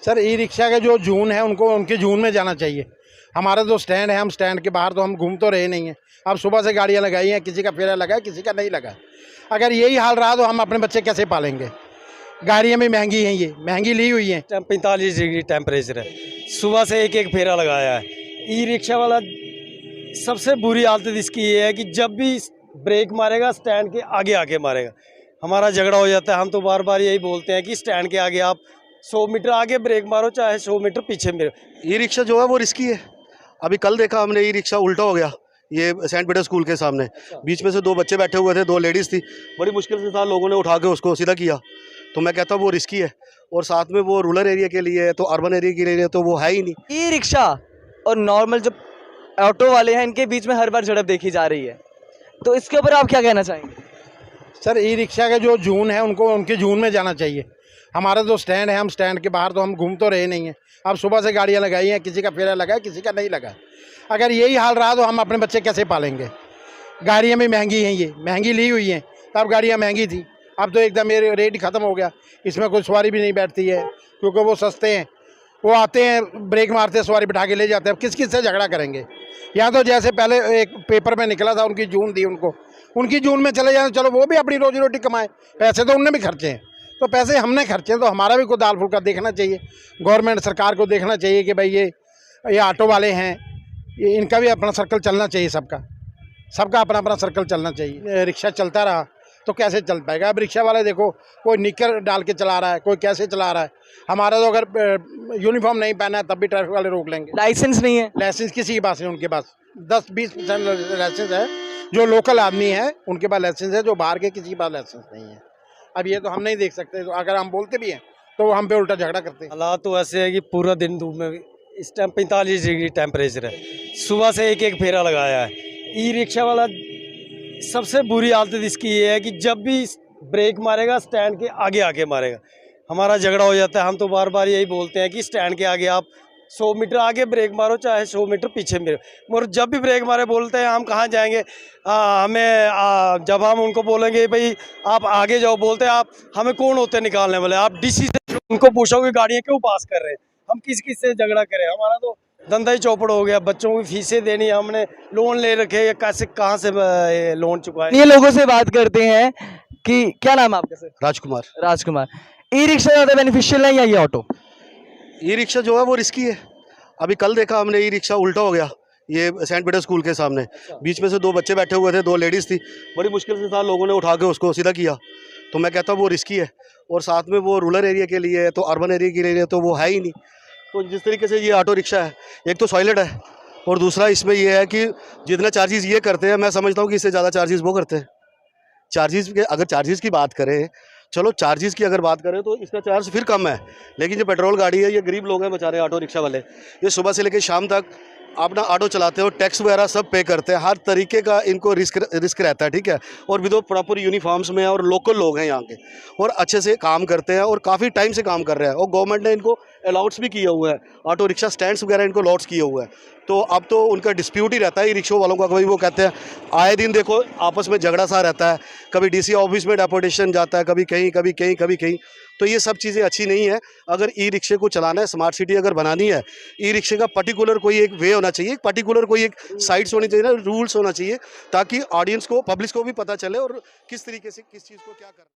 Sir e rickshaw के जो जून है उनको उनके जून में जाना चाहिए। हमारा जो स्टैंड है, हम स्टैंड के बाहर तो हम घूम तो रहे नहीं हैं। अब सुबह से गाड़ियां लगाई हैं, किसी का फेरा लगा है, किसी का नहीं लगा। अगर यही हाल रहा तो हम अपने बच्चे कैसे पालेंगे? गाड़ियाँ भी महंगी हैं, ये महंगी ली हुई हैं। 45 डिग्री टेम्परेचर है, सुबह से एक एक फेरा लगाया है। ई रिक्शा वाला सबसे बुरी हालत इसकी ये है कि जब भी ब्रेक मारेगा स्टैंड के आगे आके मारेगा। हमारा झगड़ा हो जाता है। हम तो बार बार यही बोलते हैं कि स्टैंड के आगे आप 100 मीटर आगे ब्रेक मारो, चाहे 100 मीटर पीछे मेरे। ई रिक्शा जो है वो रिस्की है। अभी कल देखा हमने, ई रिक्शा उल्टा हो गया ये सेंट पीटर स्कूल के सामने। बीच में से दो बच्चे बैठे हुए थे, दो लेडीज़ थी। बड़ी मुश्किल से था, लोगों ने उठा के उसको सीधा किया। तो मैं कहता हूँ वो रिस्की है, और साथ में वो रूरल एरिया के लिए है, तो अर्बन एरिया के लिए तो वो है ही नहीं। ई रिक्शा और नॉर्मल जो ऑटो वाले हैं इनके बीच में हर बार झड़प देखी जा रही है, तो इसके ऊपर आप क्या कहना चाहेंगे? सर ई रिक्शा के जो जून है उनको उनके जून में जाना चाहिए। हमारा जो स्टैंड है, हम स्टैंड के बाहर तो हम घूम तो रहे नहीं हैं। अब सुबह से गाड़ियाँ लगाई हैं, किसी का फेरा लगा है, किसी का नहीं लगा। अगर यही हाल रहा तो हम अपने बच्चे कैसे पालेंगे? गाड़ियाँ भी महंगी हैं, ये महंगी ली हुई हैं। तब गाड़ियाँ महंगी थी, अब तो एकदम ये रेट ख़त्म हो गया। इसमें कोई सवारी भी नहीं बैठती है, क्योंकि वो सस्ते हैं। वो आते हैं, ब्रेक मारते हैं, सवारी बिठा के ले जाते हैं। अब किस किस से झगड़ा करेंगे? यहाँ तो जैसे पहले एक पेपर में निकला था, उनकी जून दी उनको, उनकी जून में चले जाए, चलो वो भी अपनी रोजी रोटी कमाए। पैसे तो उनने भी खर्चे हैं, तो पैसे हमने खर्चे हैं, तो हमारा भी कोई दाल फुल्का देखना चाहिए। गवर्नमेंट सरकार को देखना चाहिए कि भाई ये ऑटो वाले हैं, ये इनका भी अपना सर्कल चलना चाहिए। सबका अपना अपना सर्कल चलना चाहिए। रिक्शा चलता रहा तो कैसे चल पाएगा? अब रिक्शा वाले देखो, कोई निकर डाल के चला रहा है, कोई कैसे चला रहा है। हमारा तो अगर यूनिफॉर्म नहीं पहना है तब भी ट्रैफिक वाले रोक लेंगे। लाइसेंस नहीं है? लाइसेंस किसी के पास नहीं, उनके पास 10-20% लाइसेंस है। जो लोकल आदमी है उनके पास लाइसेंस है, जो बाहर के किसी के पास लाइसेंस नहीं है। अब ये तो हम नहीं देख सकते, तो अगर हम बोलते भी हैं तो हम पे उल्टा झगड़ा करते हैं। हालात तो ऐसे है कि पूरा दिन धूप में, इस टाइम 45 डिग्री टेम्परेचर है, सुबह से एक एक फेरा लगाया है। ई रिक्शा वाला सबसे बुरी हालत इसकी ये है कि जब भी ब्रेक मारेगा स्टैंड के आगे आके मारेगा। हमारा झगड़ा हो जाता है। हम तो बार बार यही बोलते हैं कि स्टैंड के आगे आप 100 मीटर आगे ब्रेक मारो, चाहे 100 मीटर पीछे मेरे। मगर जब भी ब्रेक मारे बोलते हैं हम कहाँ जाएंगे, जब हम उनको बोलेंगे भाई आप आगे जाओ, बोलते हैं आप हमें कौन होते हैं निकालने वाले, आप डीसी से उनको पूछोगे गाड़ियाँ क्यों पास कर रहे हैं। हम किस किस से झगड़ा करें? हमारा तो धंधा ही चौपड़ हो गया। बच्चों की फीसें देनी, हमने लोन ले रखे, कैसे कहाँ से लोन चुकाए। ये लोगों से बात करते हैं कि क्या नाम है आपका सर? राजकुमार। राजकुमार। ई रिक्शा ज़्यादा बेनिफिशियल है या ये ऑटो? ई रिक्शा जो है वो रिस्की है। अभी कल देखा हमने, ई रिक्शा उल्टा हो गया ये सेंट पीटर स्कूल के सामने। बीच में से दो बच्चे बैठे हुए थे, दो लेडीज़ थी। बड़ी मुश्किल से था, लोगों ने उठा के उसको सीधा किया। तो मैं कहता हूँ वो रिस्की है, और साथ में वो रूरल एरिया के लिए है, तो अर्बन एरिया के लिए तो वो है ही नहीं। तो जिस तरीके से ये ऑटो रिक्शा है, एक तो सॉलिड है, और दूसरा इसमें ये है कि जितना चार्जेस ये करते हैं, मैं समझता हूँ कि इससे ज़्यादा चार्जेस वो करते हैं। चार्जेस के, अगर चार्जेस की बात करें, चलो चार्जेस की अगर बात करें तो इसका चार्ज फिर कम है। लेकिन जो पेट्रोल गाड़ी है, ये गरीब लोग हैं बेचारे ऑटो रिक्शा वाले। ये सुबह से लेकर शाम तक अपना ऑटो चलाते हो, टैक्स वगैरह सब पे करते हैं, हर तरीके का इनको रिस्क रहता है, ठीक है। और विद प्रॉपर यूनिफॉर्म्स में, और लोकल लोग हैं यहाँ के, और अच्छे से काम करते हैं, और काफ़ी टाइम से काम कर रहे हैं। और गवर्नमेंट ने इनको अलाउट्स भी किए हुए हैं, ऑटो रिक्शा स्टैंड्स वगैरह इनको अलॉट्स किए हुए हैं। तो अब तो उनका डिस्प्यूट ही रहता है ई रिक्शा वालों का। कभी वो कहते हैं, आए दिन देखो आपस में झगड़ा सा रहता है, कभी डीसी ऑफिस में डेपुटेशन जाता है, कभी कहीं कभी कहीं कभी कहीं। तो ये सब चीज़ें अच्छी नहीं है। अगर ई रिक्शे को चलाना है, स्मार्ट सिटी अगर बनानी है, ई रिक्शे का पर्टिकुलर कोई एक वे होना चाहिए, पर्टिकुलर कोई एक साइट्स होनी चाहिए ना, रूल्स होना चाहिए, ताकि ऑडियंस को, पब्लिक को भी पता चले और किस तरीके से किस चीज़ को क्या करना है।